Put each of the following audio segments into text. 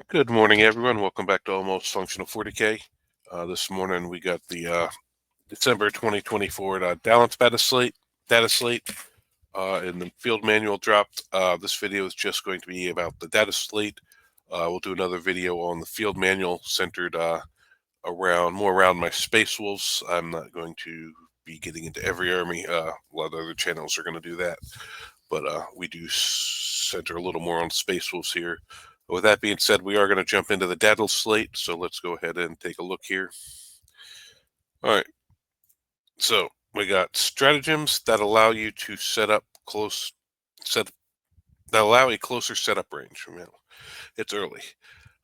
Good morning, everyone. Welcome back to Almost Functional 40K. This morning we got the December 2024 Balance Dataslate, and the field manual dropped. This video is just going to be about the Dataslate. We'll do another video on the field manual centered around my Space Wolves. I'm not going to be getting into every army. A lot of other channels are going to do that, but we do center a little more on Space Wolves here. With that being said, we are going to jump into the Dataslate, so let's go ahead and take a look here. All right, so we got stratagems that allow you to that allow a closer setup range. It's early.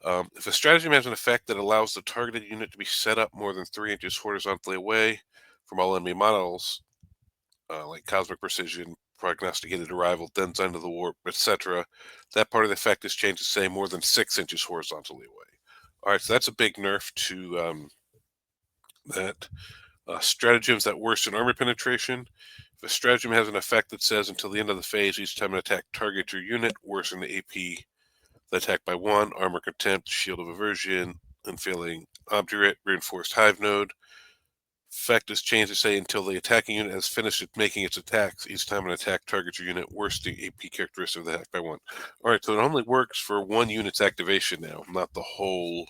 If a stratagem has an effect that allows the targeted unit to be set up more than 3 inches horizontally away from all enemy models, like Cosmic Precision, Prognosticated Arrival, Den's End of the Warp, etc., that part of the effect is changed to say more than 6 inches horizontally away. All right, so that's a big nerf to that. Stratagems that worsen armor penetration. If a stratagem has an effect that says until the end of the phase, each time an attack targets your unit, worsen the AP the attack by 1, Armor Contempt, Shield of Aversion, Unfailing Obdurate, Reinforced Hive Node. Effect is changed to say until the attacking unit has finished making its attacks. Each time an attack targets your unit, worsen the AP characteristic of the attack by 1. All right, so it only works for one unit's activation now, not the whole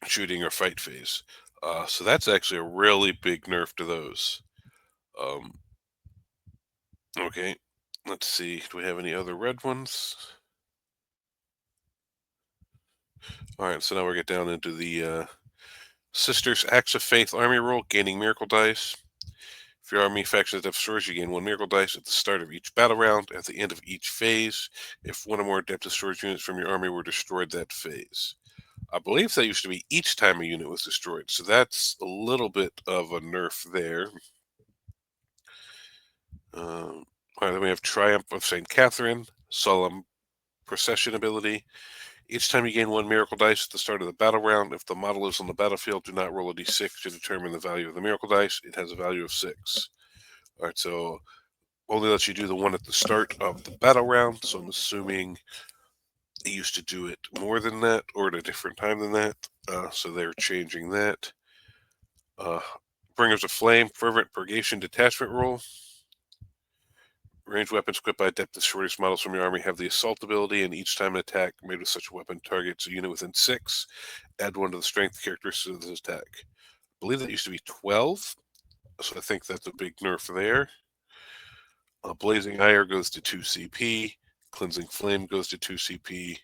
shooting or fight phase. So that's actually a really big nerf to those. Okay, let's see. Do we have any other red ones? All right, so now we'll get down into the Sisters Acts of Faith army roll, gaining miracle dice. If your army faction destroys, you gain 1 miracle dice at the start of each battle round. At the end of each phase, if one or more Adept Destroyers units from your army were destroyed that phase. I believe that used to be each time a unit was destroyed, so that's a little bit of a nerf there. All right, then we have Triumph of St. Catherine, Solemn Procession ability. Each time you gain 1 miracle dice at the start of the battle round, if the model is on the battlefield, do not roll a d6 to determine the value of the miracle dice. It has a value of 6. All right, so only lets you do the one at the start of the battle round, so I'm assuming it used to do it more than that or at a different time than that, so they're changing that. Bringers of Flame, Fervent Purgation Detachment roll. Ranged weapons equipped by Adept Destroyers models from your army have the Assault ability, and each time an attack made with such a weapon targets a unit within 6, add 1 to the strength characteristics of this attack. I believe that used to be 12, so I think that's a big nerf there. Blazing Ire goes to 2 CP, Cleansing Flame goes to 2 CP,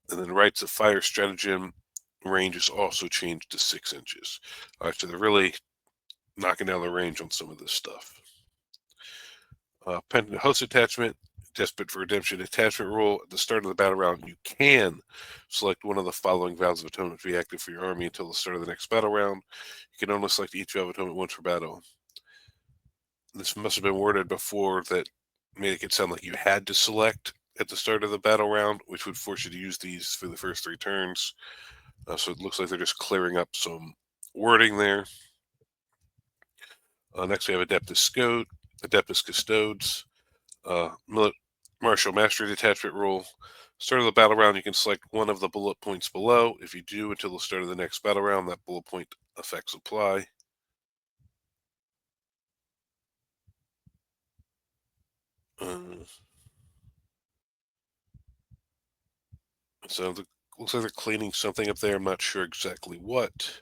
and then Rites of Fire stratagem range is also changed to 6 inches. All right, so they're really knocking down the range on some of this stuff. Penitent Host Attachment, Desperate for Redemption attachment roll. At the start of the battle round, you can select one of the following Vows of Atonement to be active for your army until the start of the next battle round. You can only select each Vow of Atonement once per battle. This must have been worded before that made it sound like you had to select at the start of the battle round, which would force you to use these for the first 3 turns. So it looks like they're just clearing up some wording there. Next, we have Adeptus Custodes, Martial Mastery Detachment roll. Start of the battle round, you can select one of the bullet points below. If you do until the start of the next battle round, that bullet point effects apply. So looks like they're cleaning something up there. I'm not sure exactly what.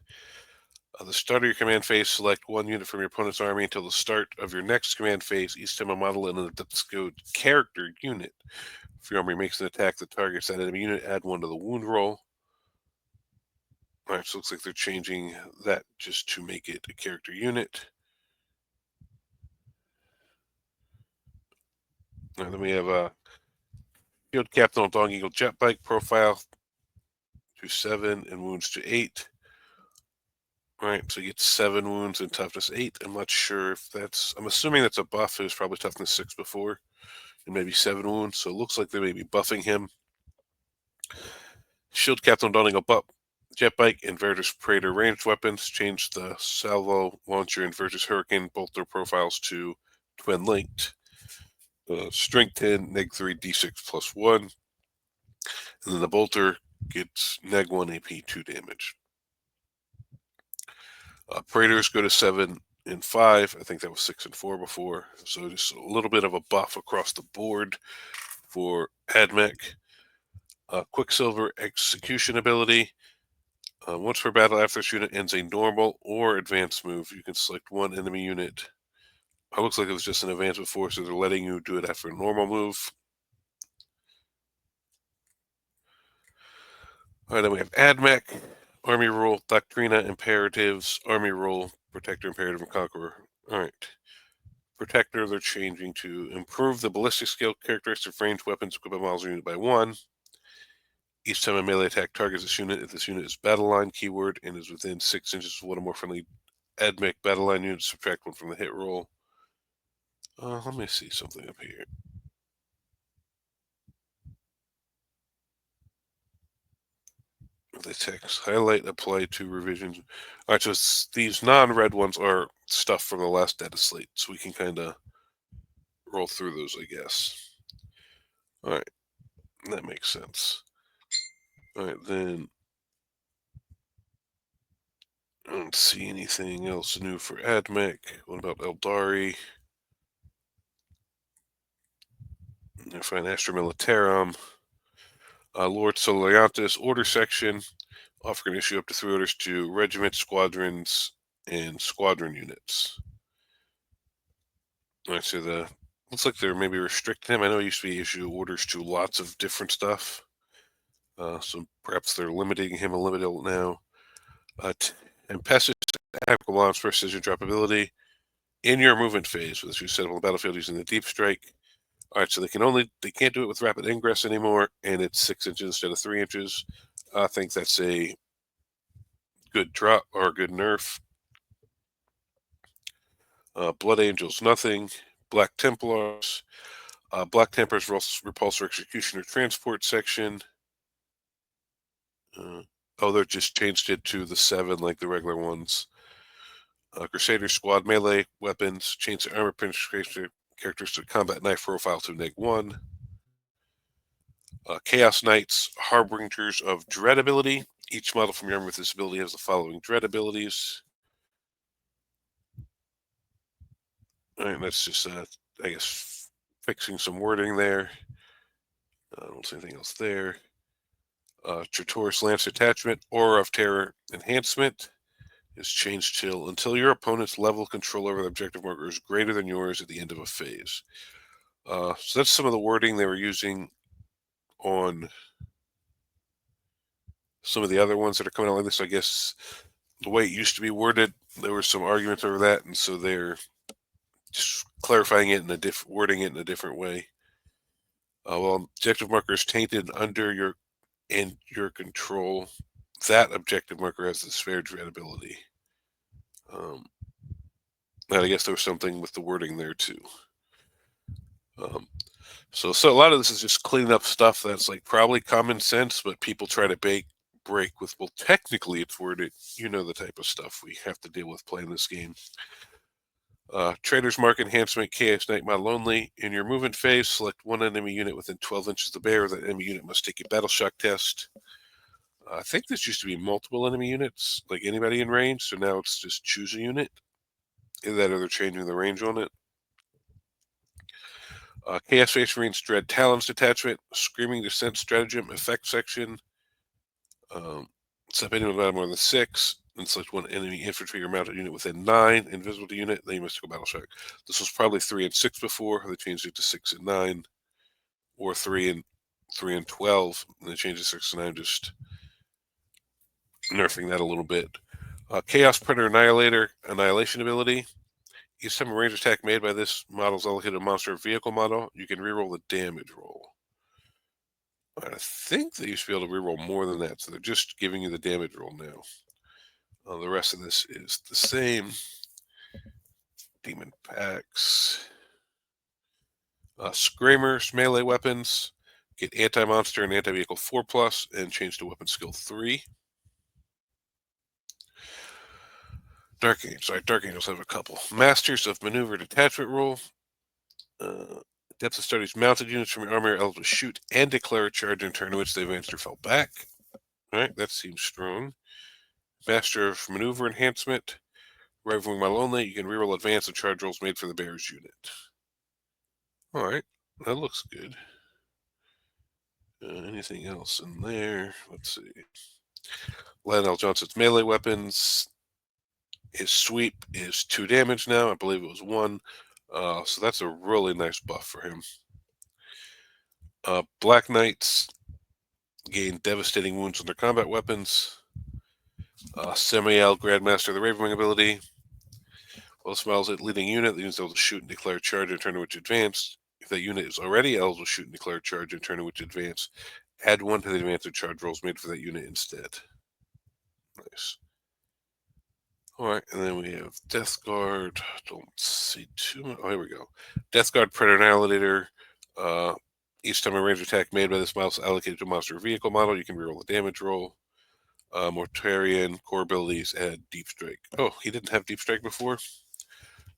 The start of your command phase, select 1 unit from your opponent's army until the start of your next command phase. Each time a model in an Adeptus Code character unit, if your army makes an attack that targets that enemy unit, add 1 to the wound roll. All right, so it looks like they're changing that just to make it a character unit. And then we have a Field Captain on Dog Eagle Jet Bike profile to 7 and wounds to 8. All right, so you get 7 wounds and toughness 8. I'm not sure if I'm assuming that's a buff. It was probably toughness 6 before, and maybe 7 wounds. So it looks like they may be buffing him. Shield Captain donning a buff. Jet Bike and Vertus Praetor ranged weapons. Change the Salvo Launcher and Vertus Hurricane both their profiles to twin linked. Strength 10, -3, d6 +1. And then the bolter gets -1 AP, 2 damage. Praetors go to 7 and 5. I think that was 6 and 4 before. So just a little bit of a buff across the board for Admech. Quicksilver execution ability. Once per battle, after this unit ends a normal or advanced move, you can select one enemy unit. It looks like it was just an advance before, so they're letting you do it after a normal move. All right, then we have Admech, Army Rule, Doctrina, Imperatives, Army Rule, Protector, Imperative, and Conqueror. All right. Protector, they're changing to improve the ballistic skill characteristic of ranged weapons equipped models unit by 1. Each time a melee attack targets this unit, if this unit is battle line keyword and is within 6 inches of one or more friendly Admech battle line units, subtract 1 from the hit roll. Let me see something up here. The text highlight apply to revisions. All right, so these non-red ones are stuff from the last Dataslate, so we can kind of roll through those, I guess. All right, that makes sense. All right, then I don't see anything else new for Admech. What about Eldari? I find Astra Militarum. Lord Soliantis Order Section. Offer can issue up to 3 orders to regiments, squadrons, and squadron units. All right, so looks like they're maybe restricting him. I know it used to be issue orders to lots of different stuff. So perhaps they're limiting him a little bit now. Tempestus Tactical Launch Precision Drop ability. In your movement phase, with you set up on the battlefield using the Deep Strike. All right, so they can't do it with rapid ingress anymore, and it's 6 inches instead of 3 inches. I think that's a good drop or a good nerf. Blood Angels, nothing. Black Templars. Black Templars repulsor executioner transport section. They're just changed it to the 7 like the regular ones. Crusader Squad melee weapons. Change the armor penetration characteristic combat knife profile to -1. Chaos Knights, Harbingers of Dread ability. Each model from your army with this ability has the following Dread abilities. All right, that's just, I guess, fixing some wording there. I don't see anything else there. Tratorus Lance Attachment, Aura of Terror Enhancement is changed until your opponent's level of control over the objective marker is greater than yours at the end of a phase. So that's some of the wording they were using on some of the other ones that are coming out like this. I guess the way it used to be worded, there was some arguments over that, and so they're just clarifying it wording it in a different way. Well, objective marker is tainted under your control. That objective marker has the spare dread ability. And I guess there was something with the wording there too. So a lot of this is just cleaning up stuff that's like probably common sense, but people try to break with, well, technically it's worded. You know the type of stuff we have to deal with playing this game. Trader's Mark Enhancement, Chaos Knight Model only. In your movement phase, select one enemy unit within 12 inches of the bear. That enemy unit must take a battle shock test. I think this used to be multiple enemy units, like anybody in range, so now it's just choose a unit. Either that or they're changing the range on it. Chaos Face Marines Dread Talons Detachment, Screaming Descent Stratagem Effect Section. Set anyone battle more than 6, and select one enemy infantry or mounted unit within 9, invisible to unit, then you must go battle shock. This was probably 3 and 6 before. They changed it to 6 and 9, or 3 and 12, and they changed it to 6 and 9, just nerfing that a little bit. Chaos Predator Annihilator Annihilation ability. Each time a range attack made by this model is allocated a monster or vehicle model, you can reroll the damage roll. I think they used to be able to reroll more than that, so they're just giving you the damage roll now. The rest of this is the same. Demon packs. Screamers, melee weapons. Get anti-monster and anti-vehicle 4+, and change to weapon skill 3. Dark Angels have a couple. Masters of Maneuver Detachment rule. Depth of studies mounted units from your army are eligible to shoot and declare a charge in turn in which they advanced or fell back. All right, that seems strong. Master of Maneuver Enhancement. Right wing model only. You can reroll advance and charge rolls made for the Bears unit. All right, that looks good. Anything else in there? Let's see. Lionel Johnson's melee weapons. His sweep is 2 damage now. I believe it was 1. So that's a really nice buff for him. Black Knights gain devastating wounds on their combat weapons. Semiel Grandmaster of the Ravenwing ability. While this model's a leading unit, the unit's able to shoot and declare a charge in turn in which advanced. If that unit is already eligible to shoot and declare a charge in turn in which advanced, add 1 to the advance or charge rolls made for that unit instead. Nice. Alright, and then we have Death Guard. Don't see too much. Oh, here we go. Death Guard Predator Annihilator. Each time a range attack made by this model is allocated to a monster vehicle model, you can reroll the damage roll. Mortarion core abilities add Deep Strike. Oh, he didn't have Deep Strike before?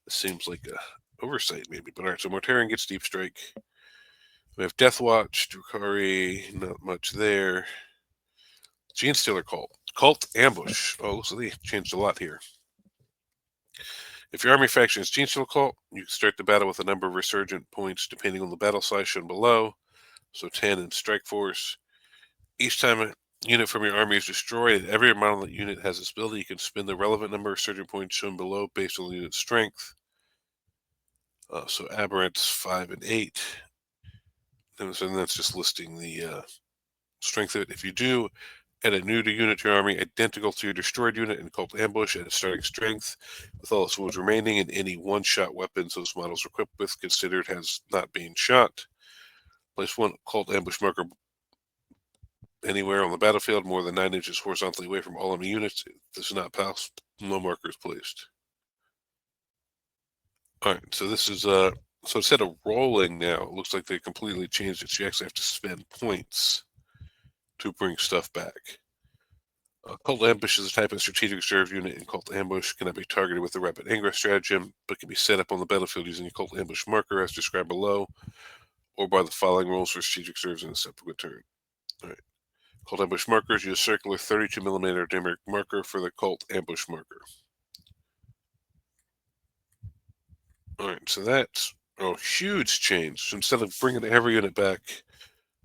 This seems like a oversight, maybe. But alright, so Mortarion gets Deep Strike. We have Death Watch, Drukari, not much there. Gene Stealer Cult. Cult Ambush. Oh, so they changed a lot here. If your army faction is Gene Stealer Cult, you can start the battle with a number of resurgent points depending on the battle size shown below. So 10 in Strike Force. Each time a unit from your army is destroyed, and every model that unit has this ability, you can spend the relevant number of resurgent points shown below based on the unit's strength. So Aberrants 5 and 8. And that's just listing the strength of it. If you do, add a new to unit to your army identical to your destroyed unit in Cult Ambush at its starting strength, with all its wounds remaining and any one-shot weapons those models are equipped with considered as not being shot. Place 1 Cult Ambush marker anywhere on the battlefield more than 9 inches horizontally away from all enemy units. If this is not passed, no marker is placed. All right, so this is so instead of rolling now, it looks like they completely changed it. So you actually have to spend points to bring stuff back. Cult Ambush is a type of strategic reserve unit in Cult Ambush. Cannot be targeted with the Rapid Ingress stratagem, but can be set up on the battlefield using a Cult Ambush marker as described below, or by the following rules for strategic reserves in a subsequent turn. All right. Cult Ambush markers use a circular 32mm numeric marker for the Cult Ambush marker. All right, so that's a huge change. So instead of bringing every unit back,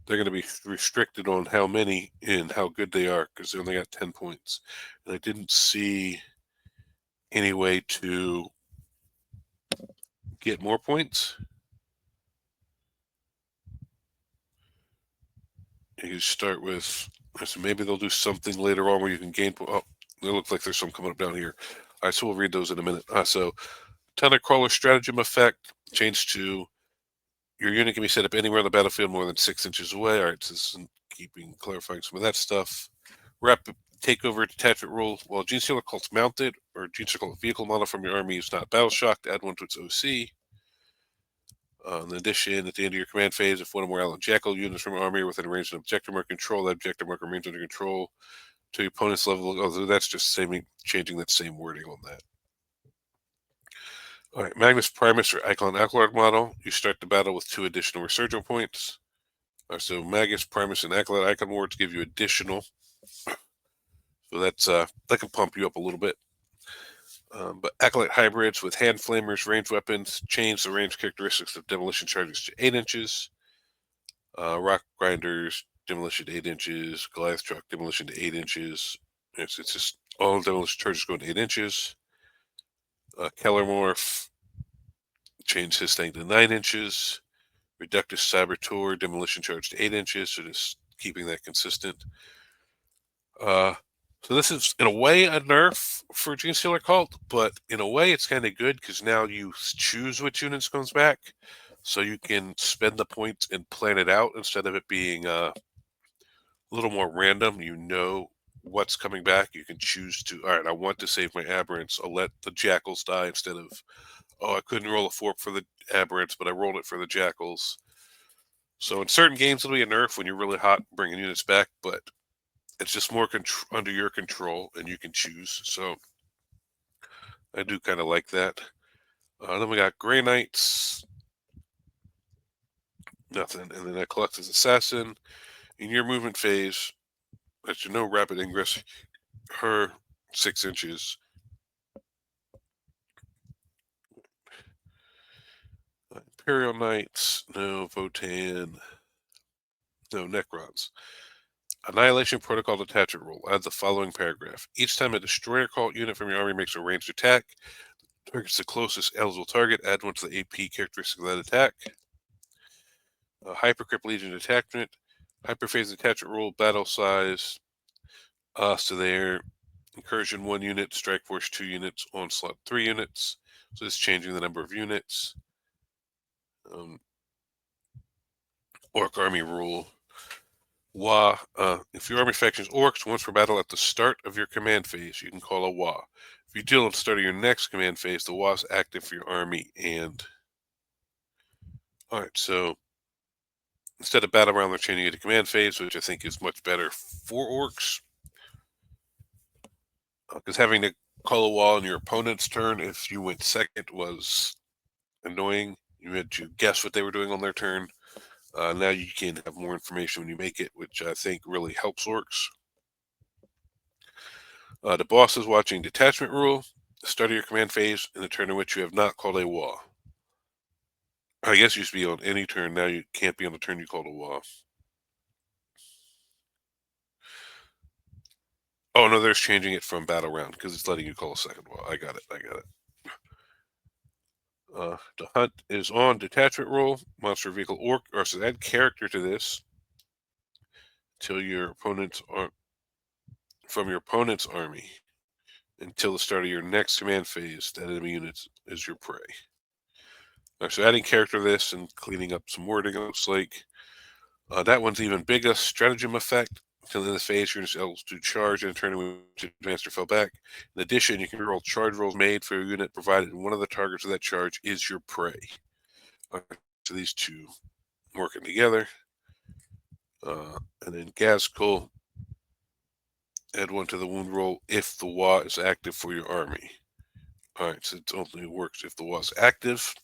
they're going to be restricted on how many and how good they are because they only got 10 points. And I didn't see any way to get more points. You can start with, so maybe they'll do something later on where you can gain. Oh, it looks like there's some coming up down here. All right, so we'll read those in a minute. So, Tunnel Crawler Stratagem effect changed to your unit can be set up anywhere on the battlefield more than 6 inches away. All right, so this is clarifying some of that stuff. Rapid Takeover Detachment Rule. While Gene Stealer Cult's mounted or Gene Stealer Cult vehicle model from your army is not battle shocked, add 1 to its OC. In addition, at the end of your command phase, if one or more Allen Jackal units from your army are within range of an objective marker control, that objective marker remains under control to your opponent's level. Oh, that's just changing that same wording on that. All right, Magnus Primus or Icon Acolyte model. You start the battle with 2 additional resurgent points. So Magnus Primus and Acolyte Icon wards give you additional. So that's that can pump you up a little bit. But Acolyte hybrids with hand flamers, ranged weapons, change the range characteristics of demolition charges to 8 inches. Rock grinders, demolition to 8 inches. Goliath truck, demolition to 8 inches. It's just all demolition charges going to 8 inches. Keller Morph, change his thing to 9 inches. Reductus Saboteur, demolition charge to 8 inches. So just keeping that consistent. So this is, in a way, a nerf for Gene Stealer Cult, but in a way it's kind of good because now you choose which units comes back, so you can spend the points and plan it out instead of it being a little more random. You know what's coming back. You can choose to, all right, I want to save my Aberrants. I'll let the Jackals die instead of, oh, I couldn't roll a 4 for the Aberrants, but I rolled it for the Jackals. So in certain games it'll be a nerf when you're really hot bringing units back, but it's just more under your control, and you can choose. So I do kind of like that. Then we got Grey Knights. Nothing. And then I collect as assassin. In your movement phase, let you know rapid ingress her 6 inches. Imperial Knights, no. Votan, no. Necrons. Annihilation Protocol Detachment Rule. Add the following paragraph. Each time a destroyer cult unit from your army makes a ranged attack, targets the closest eligible target, add 1 to the AP characteristic of that attack. Hypercrypt Legion Detachment. Hyperphase Detachment Rule. Battle size. So they're Incursion 1 unit, Strike Force 2 units, Onslaught 3 units. So it's changing the number of units. Orc Army Rule. Wa. If your army faction is orcs, once per battle at the start of your command phase, you can call a Wa. If you deal at the start of your next command phase, the Wa is active for your army. And alright, so instead of battle round, they're changing it to command phase, which I think is much better for orcs. Because having to call a Wa on your opponent's turn if you went second was annoying. You had to guess what they were doing on their turn. Now you can have more information when you make it, which I think really helps orcs. The boss is watching detachment rule. Start of your command phase in the turn in which you have not called a Wa. I guess it used to be on any turn. Now you can't be on the turn you called a Wa. Oh no, there's changing it from battle round because it's letting you call a second Wa. I got it. The hunt is on detachment rule. Monster vehicle orc. Or so add character to this till your opponents are from your opponent's army until the start of your next command phase. That enemy unit is your prey. So adding character to this and cleaning up some wording, it looks like. That one's even bigger. Stratagem effect. Until the end of the phase, you're able to charge and turn in which advanced or fell back. In addition, you can roll charge rolls made for your unit, provided one of the targets of that charge is your prey. So these two working together. And then Gazkul, add 1 to the wound roll if the Wa is active for your army. Alright, so it only works if the Wa is active,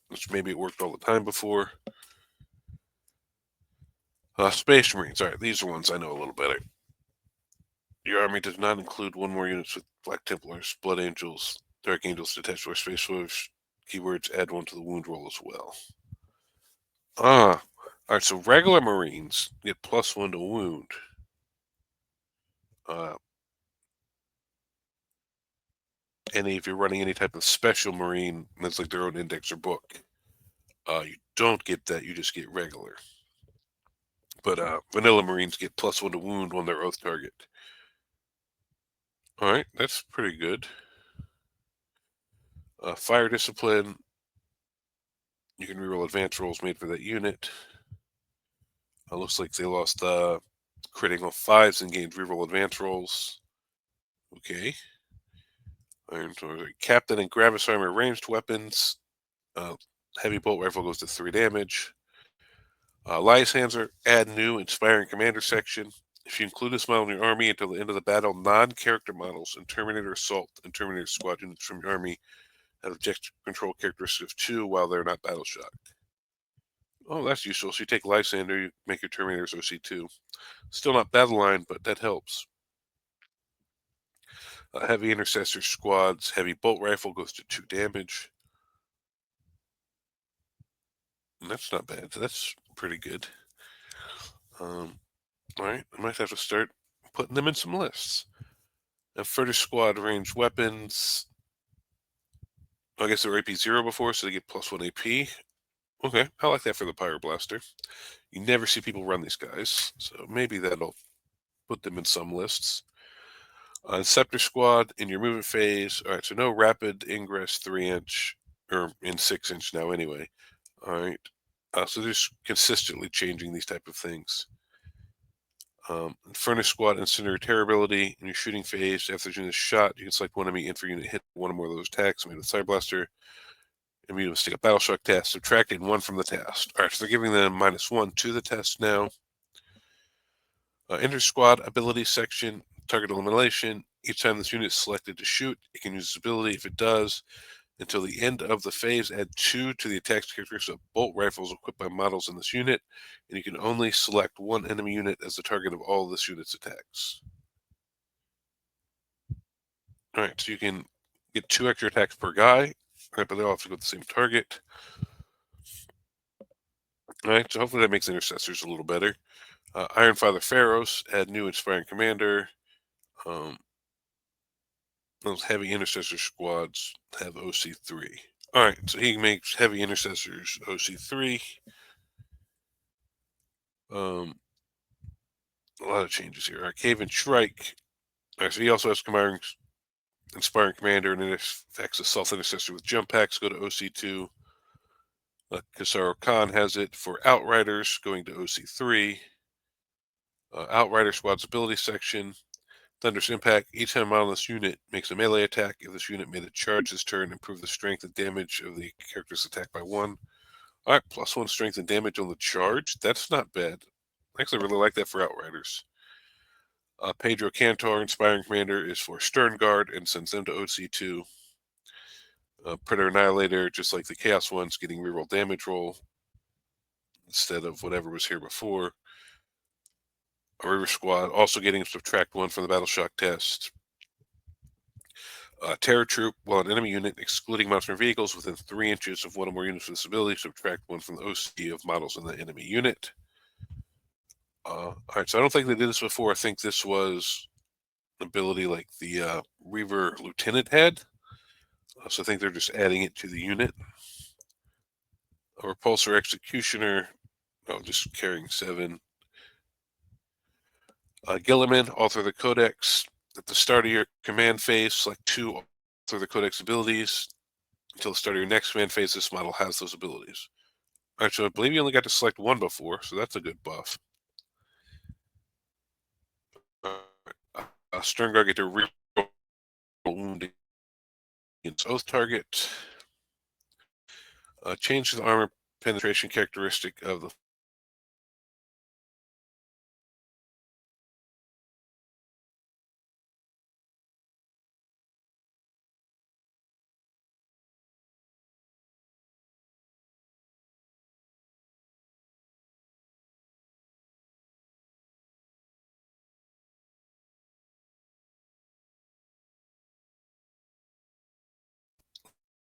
which maybe it worked all the time before. Space Marines. Alright, these are ones I know a little better. Your army does not include 1 more units with Black Templars, Blood Angels, Dark Angels, Detached, or Space Force. Keywords, add 1 to the wound roll as well. Alright, so regular Marines get +1 to wound. If you're running any type of special Marine that's like their own index or book, you don't get that, you just get regular. But vanilla Marines get +1 to wound on their oath target. Alright, that's pretty good. Fire Discipline. You can reroll advance rolls made for that unit. Looks like they lost critting on 5s and gained reroll advance rolls. Okay. Iron Captain and Gravis Armor ranged weapons. Heavy bolt rifle goes to 3 damage. Lysander, add new inspiring commander section. If you include this model in your army until the end of the battle, non-character models and Terminator Assault and Terminator Squad units from your army have objective control characteristics of 2 while they're not battle shocked. Oh, that's useful. So you take Lysander, you make your Terminators OC2. Still not battle line, but that helps. Heavy Intercessor Squad's heavy bolt rifle goes to 2 damage. And that's not bad. That's pretty good. All right, I might have to start putting them in some lists. Now, further squad range weapons. I guess they were AP 0 before, so they get +1 AP. Okay, I like that for the Pyroblast. You never see people run these guys, so maybe that'll put them in some lists. Scepter Squad in your movement phase. All right, so no rapid ingress 3-inch, or in 6-inch now anyway. All right, so they're just consistently changing these type of things. Furnace Squad Incendiary Terror ability in your shooting phase. After the unit is shot, you can select one enemy infantry unit hit 1 or more of those attacks made with Cyber Blaster. Immediately stick a Battle Shock test, subtracting 1 from the test. All right, so they're giving them -1 to the test now. Inter Squad ability section, target elimination. Each time this unit is selected to shoot, it can use this ability. If it does, Until the end of the phase, add 2 to the attack characteristics of bolt rifles equipped by models in this unit, and you can only select one enemy unit as the target of all this unit's attacks. Alright, so you can get 2 extra attacks per guy, but they all have to go to the same target. Alright, so hopefully that makes intercessors a little better. Ironfather Pharaohs, add new Inspiring Commander. Those heavy intercessor squads have OC3. Alright, so he makes heavy intercessors OC3. A lot of changes here. Cave and Shrike. Alright, so he also has Inspiring Commander, and it affects a Self Intercessor with jump packs, go to OC2. Kasaro Khan has it for Outriders, going to OC3. Outrider Squad's ability section. Thunderous Impact. Each time a model in this unit makes a melee attack, if this unit made a charge this turn, improve the strength and damage of the character's attack by 1. Alright, +1 strength and damage on the charge. That's not bad. I actually really like that for Outriders. Pedro Cantor, Inspiring Commander, is for Stern Guard and sends them to OC2. Predator Annihilator, just like the Chaos ones, getting reroll damage roll instead of whatever was here before. A River Squad also getting subtract 1 from the Battle Shock test. Terror Troop, while an enemy unit, excluding monster vehicles within 3 inches of one or more units with this ability, subtract 1 from the OC of models in the enemy unit. Alright, so I don't think they did this before. I think this was an ability like the Reaver Lieutenant had. So I think they're just adding it to the unit. A Repulsor Executioner, just carrying 7. Gilliman, Author of the Codex. At the start of your command phase, select 2 Author of the Codex abilities. Until the start of your next command phase, this model has those abilities. Alright, so I believe you only got to select 1 before, so that's a good buff. Stern Guard get to reroll wound against Oath target. Change the armor penetration characteristic of the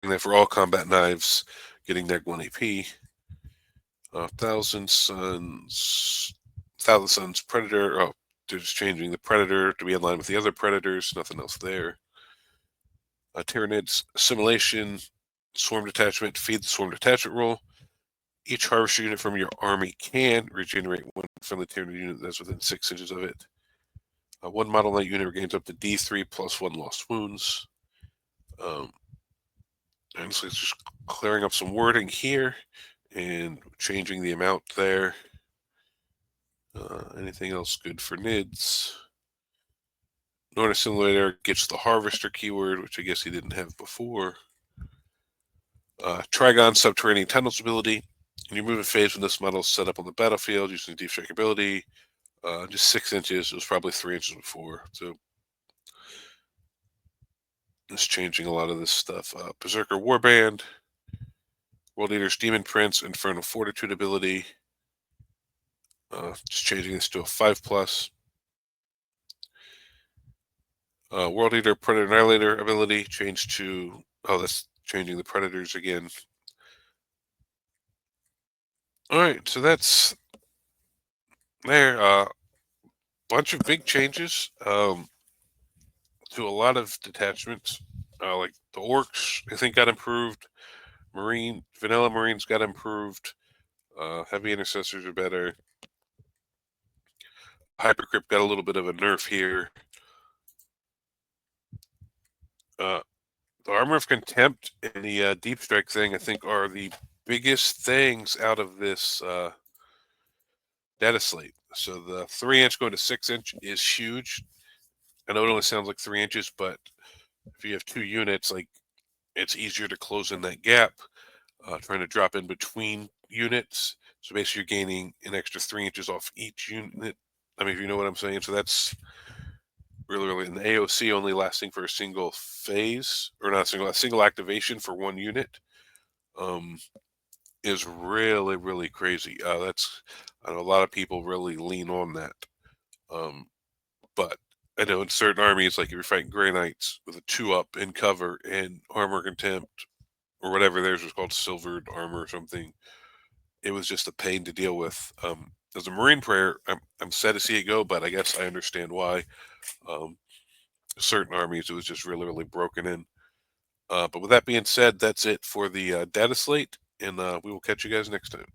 and then for all combat knives, getting neg 1 AP. Thousand Suns Predator. Oh, they're just changing the Predator to be in line with the other Predators. Nothing else there. Tyranids Assimilation, Swarm Detachment, feed the Swarm Detachment roll. Each Harvester unit from your army can regenerate 1 from the Tyranid unit that's within 6 inches of it. 1 model knight unit gains up to D3 plus 1 lost wounds. And so it's just clearing up some wording here and changing the amount there. Anything else good for NIDS? Norn Assimilator gets the Harvester keyword, which I guess he didn't have before. Trigon Subterranean Tunnels ability. When you move a phase when this model is set up on the battlefield using Deep Strike ability, just 6 inches. It was probably 3 inches before. So it's changing a lot of this stuff. Berserker Warband. World Eater's Demon Prince, Infernal Fortitude ability. Just changing this to a 5+. World Eater Predator Annihilator ability changed to, that's changing the Predators again. Alright, so that's there. Bunch of big changes to a lot of detachments. Like the Orcs, I think, got improved. Vanilla Marines got improved. Heavy Intercessors are better. Hypercrypt got a little bit of a nerf here. The Armor of Contempt and the Deep Strike thing, I think, are the biggest things out of this Dataslate. So the 3-inch going to 6-inch is huge. I know it only sounds like 3 inches, but if you have 2 units, like, it's easier to close in that gap. Trying to drop in between units. So basically you're gaining an extra 3 inches off each unit. I mean, if you know what I'm saying. So that's really, really, and the AOC only lasting for a single phase, or not a single activation for one unit, um, is really, really crazy. I know a lot of people really lean on that. Um, but I know in certain armies, like if you're fighting Grey Knights with a 2-up in cover and armor contempt, or whatever theirs was called, silvered armor or something, it was just a pain to deal with. As a Marine player, I'm sad to see it go, but I guess I understand why. Um, Certain armies, it was just really, really broken in. But with that being said, that's it for the data slate, and we will catch you guys next time.